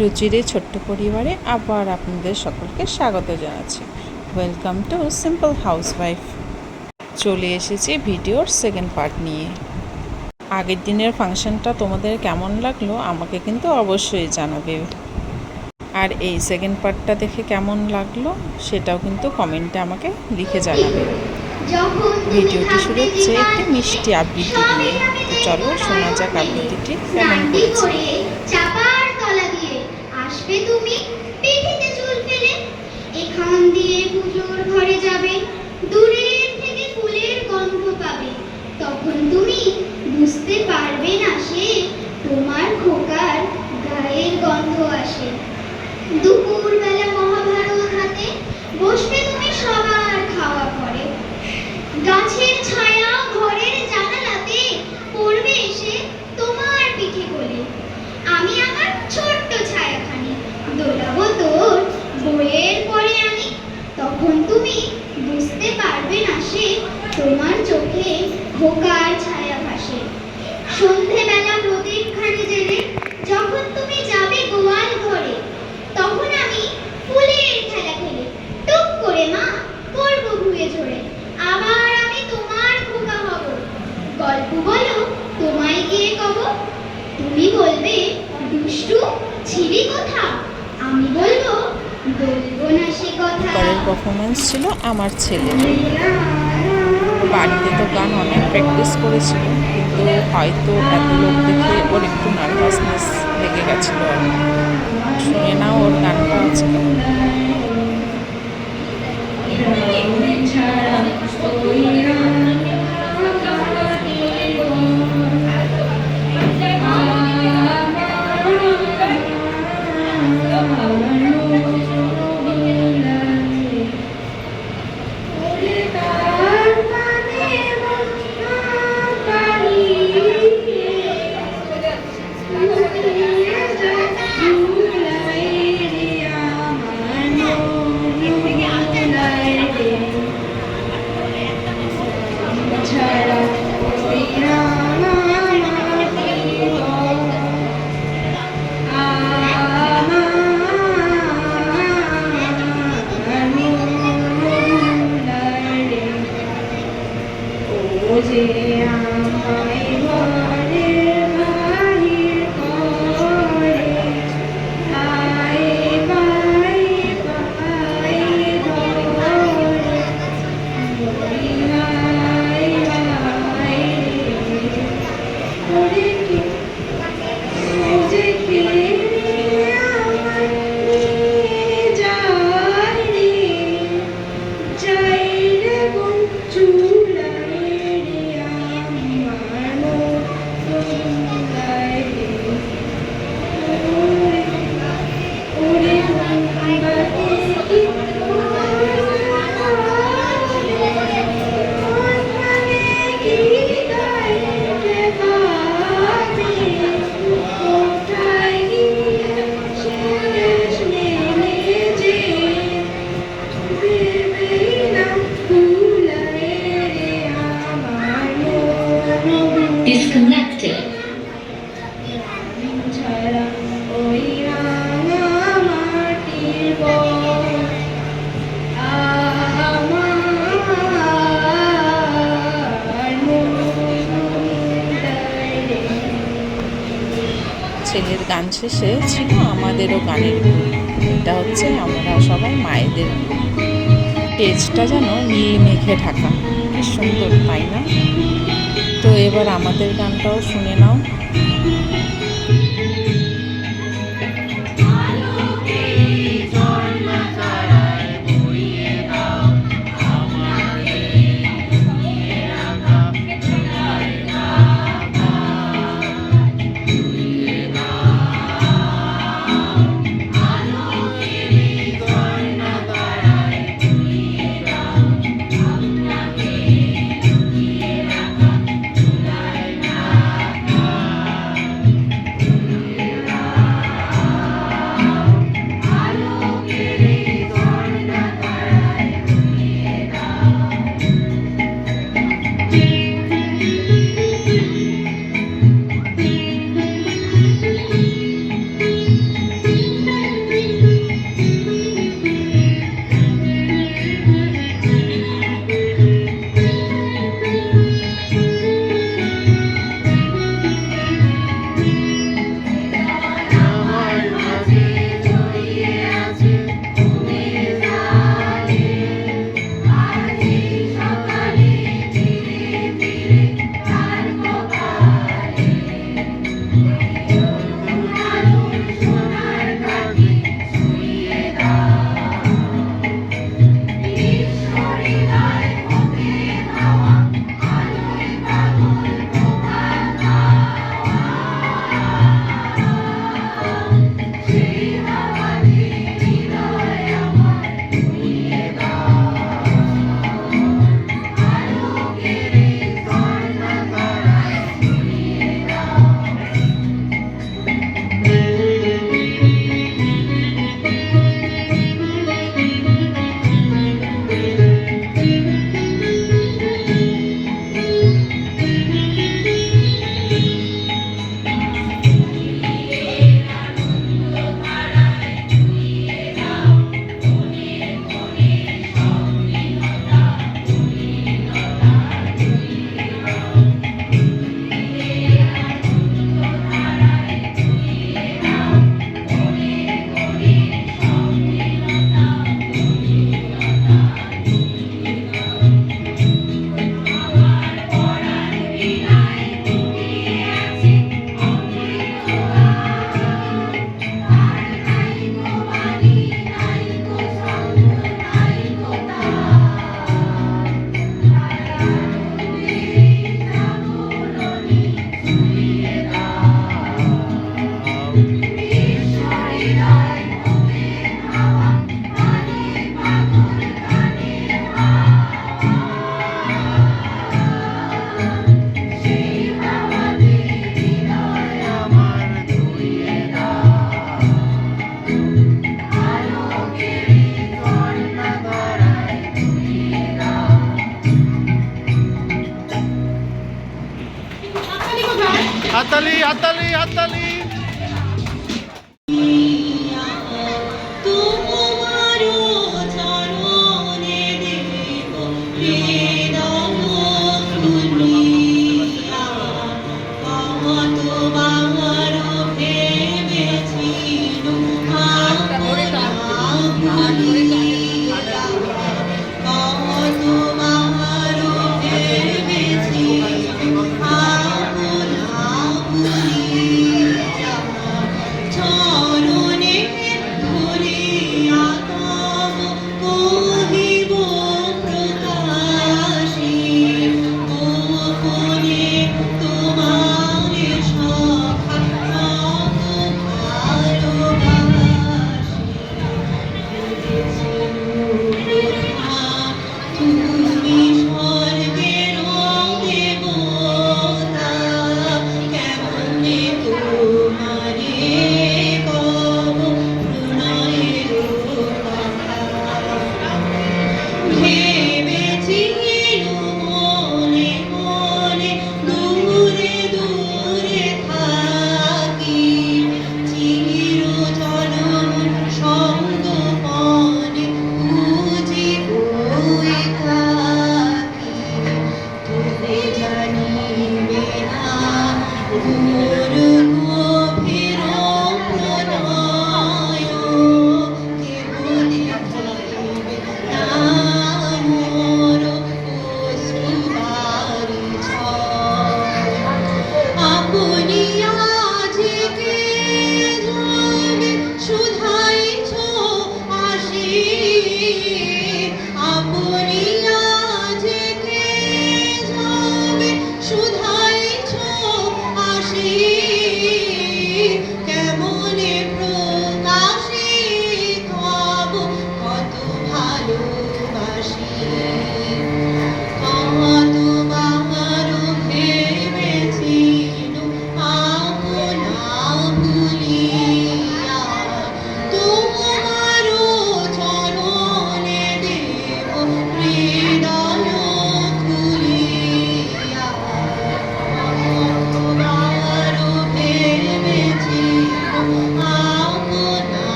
রুচির এই ছোট্ট পরিবারে আবার আপনাদের সকলকে স্বাগত জানাচ্ছি। Welcome to simple housewife. চলে এসেছি ভিডিওর সেকেন্ড পার্ট নিয়ে। আগের দিনের ফাংশনটা তোমাদের কেমন লাগলো আমাকে কিন্তু অবশ্যই জানাবে, আর এই সেকেন্ড পার্টটা দেখে কেমন লাগলো সেটাও কিন্তু কমেন্টে আমাকে লিখে জানাবে। ভিডিওটি শুরু হচ্ছে একটি মিষ্টি আবৃত্তি দিয়ে। তো চলো শোনা যাক আবৃত্তিটি কেমন করেছে। আসবে তুমি পিঠিতে চুল ফেলে, এখান দিয়ে পুজোর ঘরে যাবে, দূরের থেকে ফুলের গন্ধ পাবে, তখন তুমি বুঝতে পারবে না সে তোমার খোকার গায়ের গন্ধ আসে। দুপুর বেলা মহাভারত হাতে বসবে তুমি সবার খাওয়া পরে, গাছের ছায়া ঘরের জানালাতে পড়বে এসে তোমার পিঠে কোলে, আমি আমার ছোট্ট ছায়াখানি দোলাবো তোর বইয়ের পরে আমি, তখন তুমি বুঝতে পারবে না সে তোমার চোখে খোকার ছায়া ভাসে। সন্ধেবেলা প্রদীপখানি জেলে যখন তুমি যাবে গোয়াল ঘরে, তখন আমি ফুলের খেলা খেলে টুক করে মা পড়বো ঘুরে ঝরে, আবার আমি তোমার খোকা হব, গল্প বলো তোমায় গিয়ে কব, তুমি বলবে দুষ্টু ছিলি কোথা, আমি বলবো বলবো না সে কথা। পরের পারফরমেন্স ছিল আমার ছেলে। বাড়িতে তো গান অনেক প্র্যাকটিস করেছিল, কিন্তু হয়তো এত লোক দেখে ওর একটু নার্ভাসনেস লেগে গেছিলো। শুনে নাও ওর গানটা আজকে। Disconnected. ছেলের গান শেষে ছিল আমাদেরও গানের গ্রুপ। এটা হচ্ছে আমরা সবাই মায়েদের গ্রুপ। স্টেজটা যেন নীল মেঘে ঢাকা, কি সুন্দর তাই না? তো এবার আমাদের গানটাও শুনে নাও। হাততালি হাততালি হাততালি।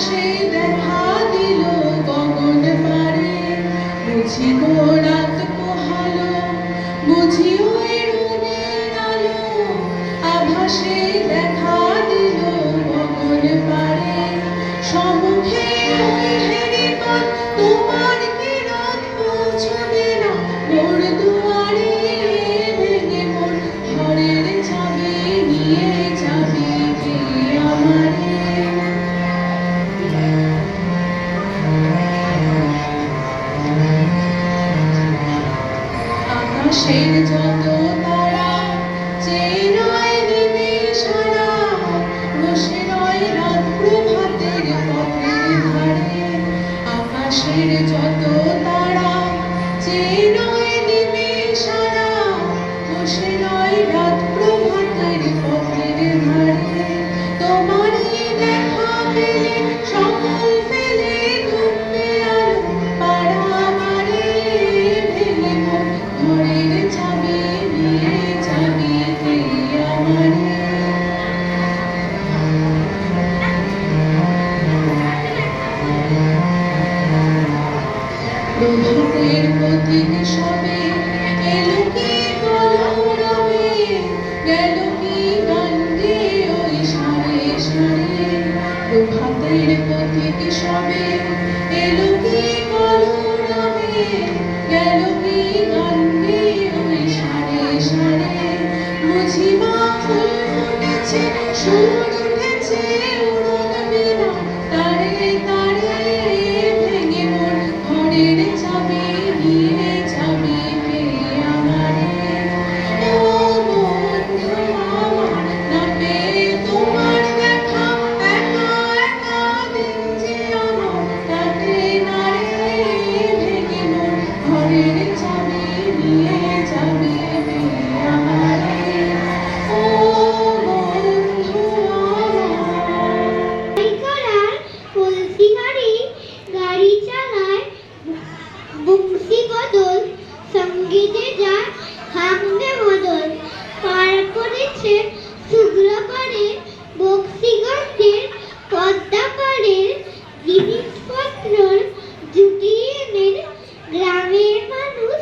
আভাসে দেখা দিল গগন পারে, বুঝি গো রাত পোহালো, বুঝি ওই রুমের আলো, আভাসে দেখা দিল গগন পারে, সম্মুখে ওই হেরিপথ, তোমার কি রাত পৌঁছবে না মোর দুয়ারে, ভেঙে মোর ঘরের চাবি নিয়ে যাবি কে আমারে। আকাশের যত তারা চেয়ে রয় নিমেষারা, বসে রয় রাত প্রভাতের পথের ধারে। আকাশের যত তারা চেয়ে রয় নিমেষারা, বসে রয় রাত প্রভাতের পথের ধারে। তোমারই দেখা পেলে সকল ফেলে ঘুরতে আলো পাড়া আমারে, ভেঙে মোর ঘরের চাবি নিয়ে যাবি কে আমারে। প্রভাতের প্রতীক সবে এলো কি কলরবে, গেল কি গান গেয়ে ওই সারে সারে। প্রভাতের প্রতীক সবে এলো কি কলরবে, গেল কি গান গেয়ে ওই সারে সারে। বুঝি বা ফুল ফুটেছে, সুর উঠেছে উড়ন বিনা, তারে তারে, ভেঙে মোর ঘরের চাবি নিয়ে যাবি কে আমারে। ও বন্ধু আমার, না পেয়ে তোমার দেখা, একা একা দিন যে আমার কাটে না রে, ভেঙে মোর ঘরের চাবি নিয়ে যাবি কে আমারে। ও বন্ধু আমার। করার কলসি গাড়ি, গাড়ি চালায় বংশী বদল, সঙ্গীতে যায় হামদে বদল। পার করেছে শুভ্র পারে, বক্সিগঞ্জের পদ্মা পাড়ের জিনিসপত্র জুটিয়ে এনে গ্রামের মানুষ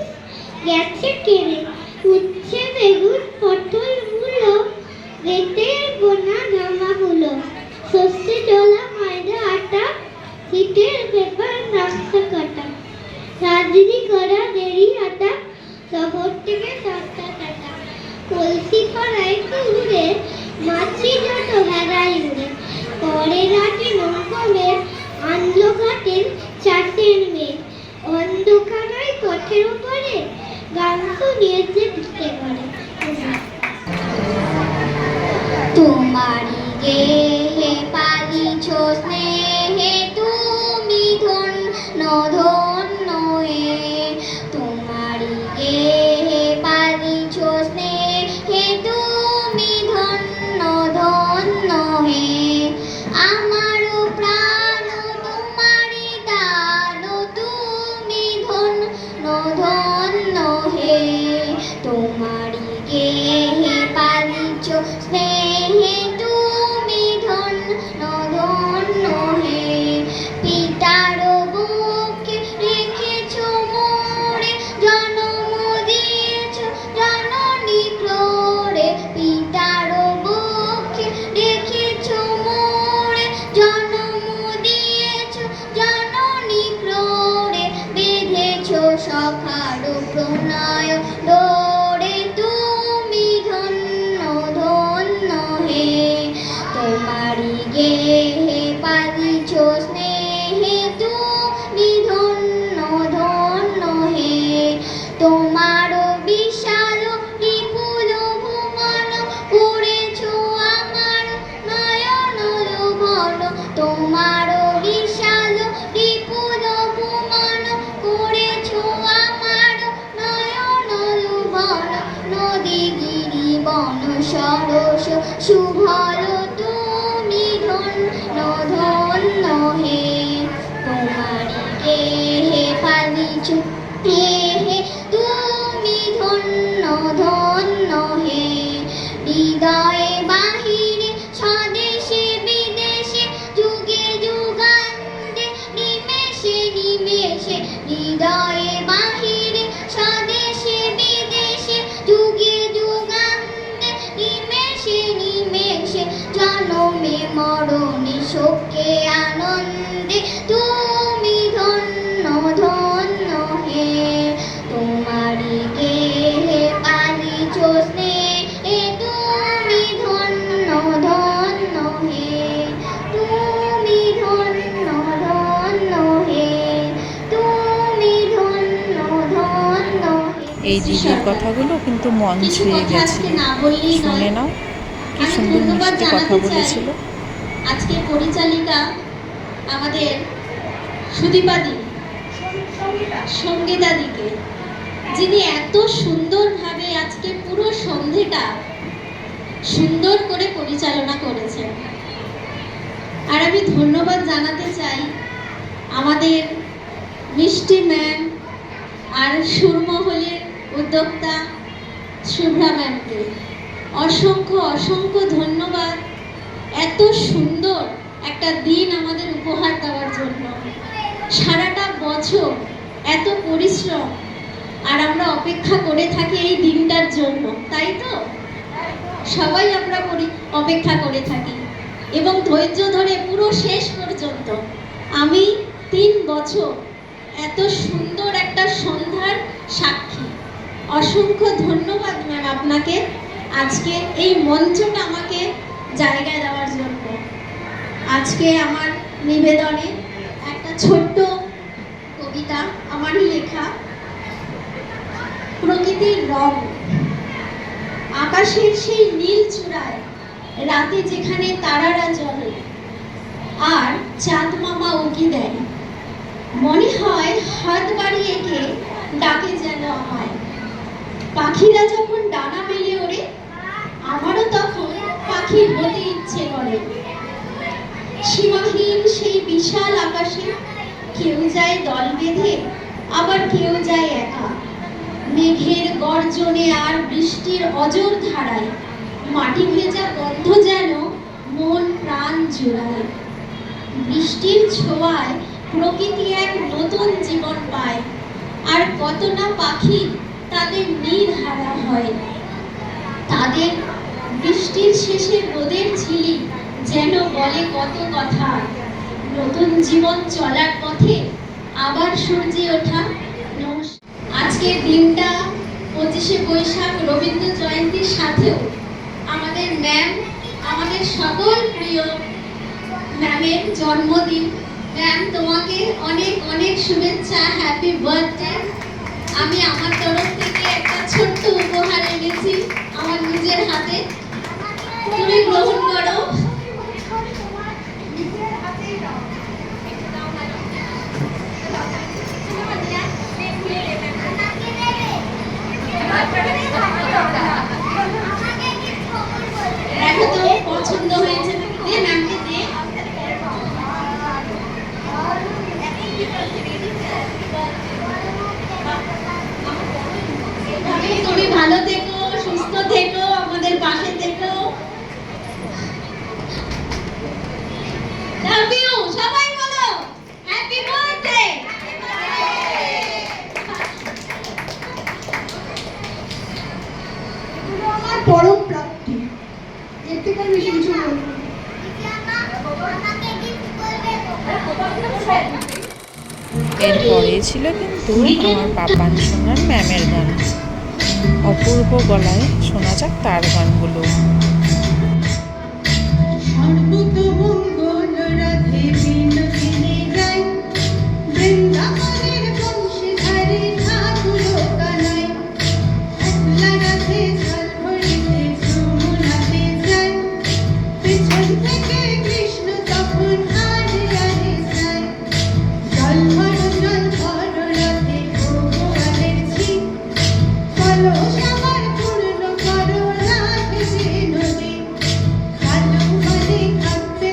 গেছে কেড়ে। উচ্ছে বেগুন পটল মূলো, বেতের বোনা জামাগুলো, সর্ষে ডলা ময়দা আটা, শীতের পেপার নাস্তা কাটা, রাজনি করা দেরি আটা, শহর থেকে সস্তা টাকা। কলসি কড়াই কুড়ে মাছি যত ভেড়াই উড়ে, পরে রাতে নৌকমের আনলো ঘাটের চাষের মেয়ে। অন্ধকারায় পথের উপরে গান শুনিয়েছে ভিক্ষে করে। তোমারি গেহে পালিছ স্নেহে তুমি ধন্য ধন্য হে, তোমারি গেহে পালিছ স্নেহে তুমি ধন্য ধন্য হে। আমারও প্রাণ তোমারি দান, তুমি ধন্য ধন্য হে, তোমারি হৃদয়ে বাহিরে স্বদেশে বিদেশে যুগে যুগান্তে নিমেষে নিমেষে জনমে মরণে শোকে আনন্দে তুমি ধন্য ধন্য হে তোমারি গেহে পালিছ স্নেহে তুমি ধন্য ধন্য হে তুমি ধন্য ধন্য হে তুমি ধন্য ধন্য হে। এই দিদির কথাগুলো কিন্তু মন কিছু ছুঁয়ে কথা আজকে গেছিল। না বললেই শুনে নয়। নাও কি আমি সুন্দর ধন্যবাদ মিষ্টি জানাতে কথা চাই বলেছিল। আজকে পরিচালিকা আমাদের সুদীপাদি সঙ্গীতাদিকে, যিনি এত সুন্দরভাবে আজকে পুরো সন্ধেটা সুন্দর করে পরিচালনা করেছেন। আর আমি ধন্যবাদ জানাতে চাই আমাদের মিষ্টি ম্যাম আর সুরমহলের উদ্যোক্তা শুভ্রা ম্যামকে অসংখ্য অসংখ্য ধন্যবাদ এত সুন্দর একটা দিন আমাদের উপহার দেওয়ার জন্য। সারাটা বছর এত পরিশ্রম, আর আমরা অপেক্ষা করে থাকি এই দিনটার জন্য, তাই তো? সবাই আমরা অপেক্ষা করে থাকি এবং ধৈর্য ধরে পুরো শেষ পর্যন্ত। আমি 3 বছর এত সুন্দর একটা সন্ধ্যার সাক্ষী। অসংখ্য ধন্যবাদ ম্যাম আপনাকে আজকে এই মঞ্চটা আমাকে জায়গা দেওয়ার জন্য। আজকে আমার নিবেদনে একটা ছোট্ট কবিতা আমারই লেখা। প্রকৃতির রং, আকাশের সেই নীল চূড়ায় রাতে যেখানে তারারা জ্বলে আর চাঁদ মামা উকি দেয়, মনে হয় হাত বাড়িয়ে কে ডাকে যেন আমায়। পাখিরা যখন ডানা মেলে ওড়ে, আমারও তখন পাখি হতে ইচ্ছে করে। সীমাহীন সেই বিশাল আকাশে কেউ যায় দল বেঁধে, আবার কেউ যায় একা। মেঘের গর্জনে আর বৃষ্টির অজর ধারায় মাটি ভেজা গন্ধ যেন মন প্রাণ জোড়ায়। বৃষ্টির ছোঁয়ায় প্রকৃতি এক নতুন জীবন পায়, আর কত না পাখি তাদের নির্হারা হয়। তাদের বৃষ্টির শেষে রোদের ঝিলিক যেন বলে কত কথা। নতুন জীবন চলার পথে আবার সূর্যে ওঠা। আজকের দিনটা 25শে বৈশাখ রবীন্দ্র জয়ন্তীর সাথেও আমাদের ম্যাম, আমাদের সকল প্রিয় ম্যামের জন্মদিন। ম্যাম, তোমাকে অনেক অনেক শুভেচ্ছা, হ্যাপি বার্থডে। আমি আমার তরফ থেকে একটা ছোট্ট উপহার এনেছি আমার নিজের হাতে, তুমি গ্রহণ করো। দেখো তো পছন্দ হয়েছে নাকি, দে ম্যামকে দে। তুমি ভালো থেকো, সুস্থ থেকো, আমাদের পাশে থেকো। লাভ ইউ, সবাই বলো হ্যাপি বার্থডে। আমার পরম প্রাপ্তি, এর থেকে আর বেশি কিছু বলবো না। এরপরে ছিল কিন্তু আমার পাপান সোনার ম্যামের গান। অপূর্ব গলায় শোনা যাক তার গানগুলো। সর্বতমঙ্গল রাধে বিনোদিনী রায়, বৃন্দাবনের বংশীধারী ঠাকুর কানাই, একলা রাধে জল ভরিতে যমুনাতে যায়, পেছন থেকে কৃষ্ণ তখন আড়ে আড়ে যায়। জল ভরো রাধে ভগবানের ঝি, কলস আমার পূর্ণ করো রাধে যে নদী। কালো মানে কাঁপতে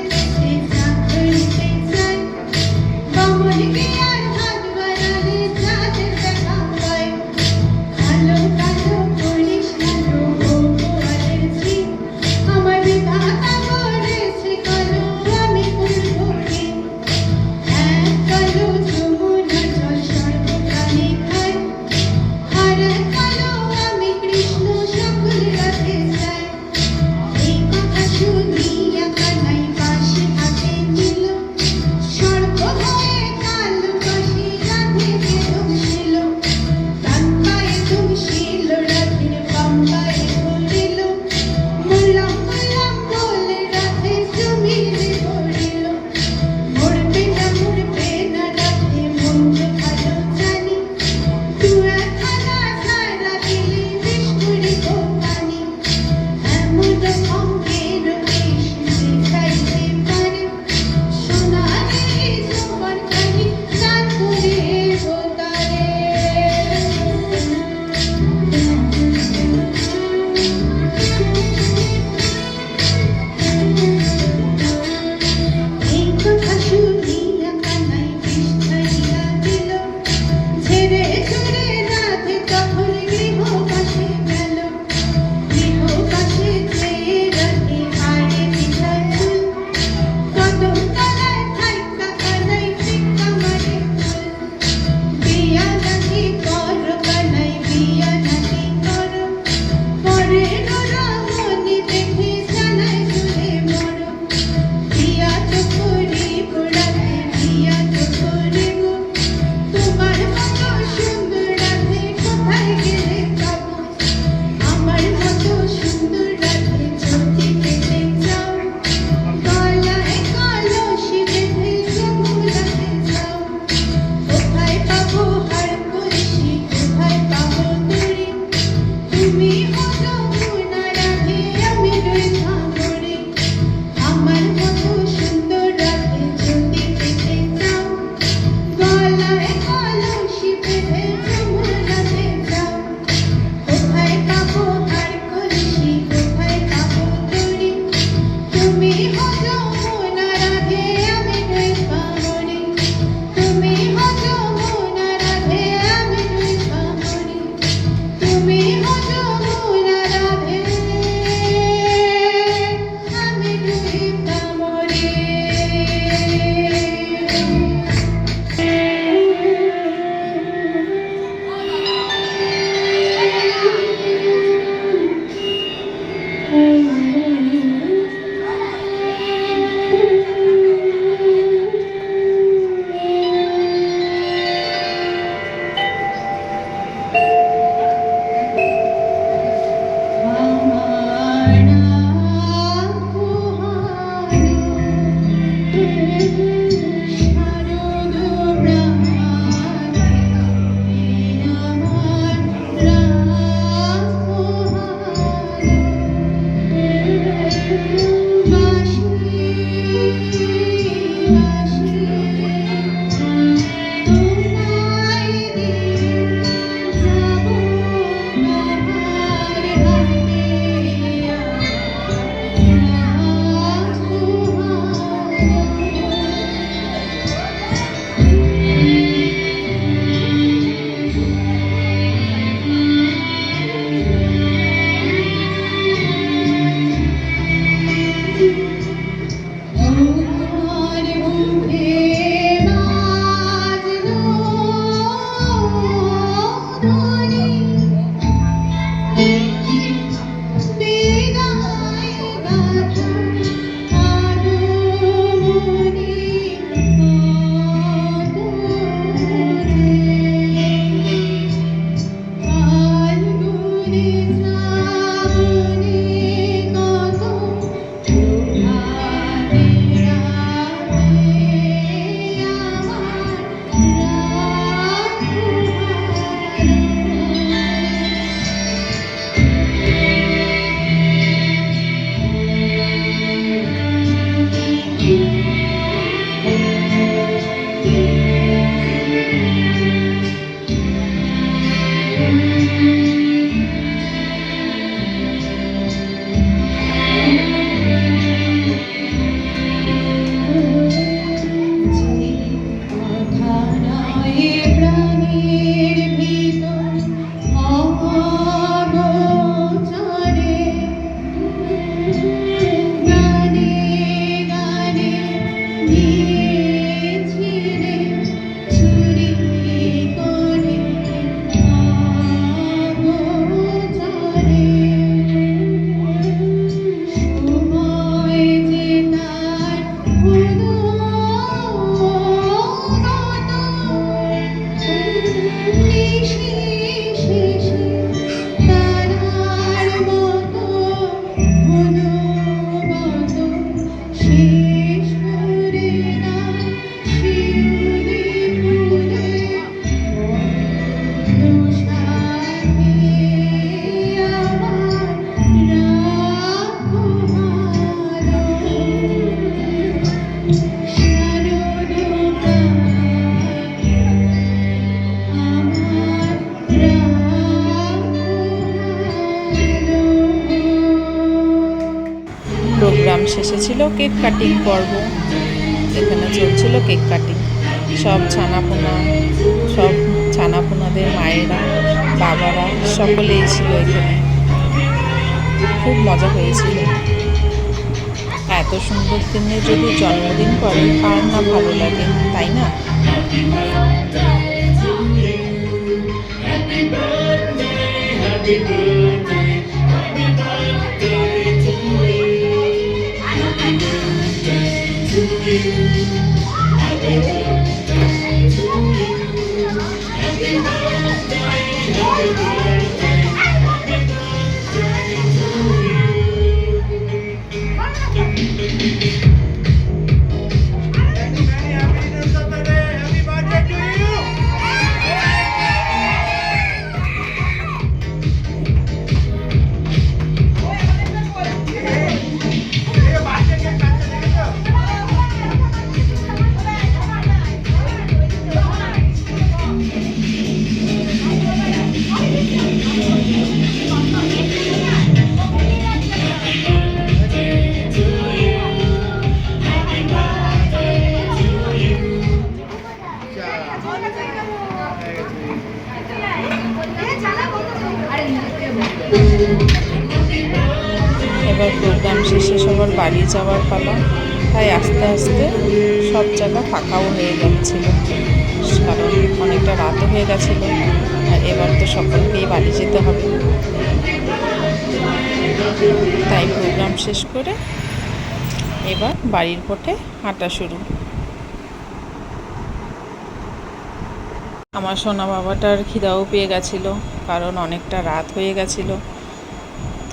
প্রোগ্রাম শেষে ছিল কেক কাটিং পর্ব। এখানে চলছিল কেক কাটিং। সব ছানাপোনাদের মায়েরা, বাবারা সকলেই ছিল এখানে। খুব মজা হয়েছিল। এত সুন্দর দিনে যদি জন্মদিন করে কার না ভালো লাগে, তাই না? এবার প্রোগ্রাম শেষে সবার বাড়ি যাওয়ার পালা, তাই আস্তে আস্তে সব জায়গা ফাঁকাও হয়ে যাচ্ছিল, কারণ অনেকটা রাতও হয়ে গেছিলো। আর এবার তো সকলকেই বাড়ি যেতে হবে, তাই প্রোগ্রাম শেষ করে এবার বাড়ির পথে হাঁটা শুরু। আমার সোনা বাবাটার খিদাও পেয়ে গেছিলো, কারণ অনেকটা রাত হয়ে গেছিলো।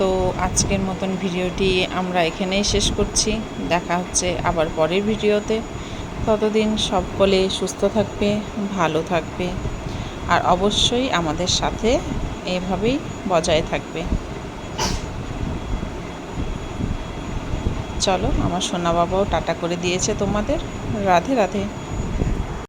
তো আজকের মতন ভিডিওটি আমরা এখানেই শেষ করছি। দেখা হচ্ছে আবার পরের ভিডিওতে। ততদিন সকলে সুস্থ থাকবে, ভালো থাকবে, আর অবশ্যই আমাদের সাথে এভাবেই বজায় থাকবে। চলো, আমার সোনা বাবাও টাটা করে দিয়েছে তোমাদের। রাধে রাধে।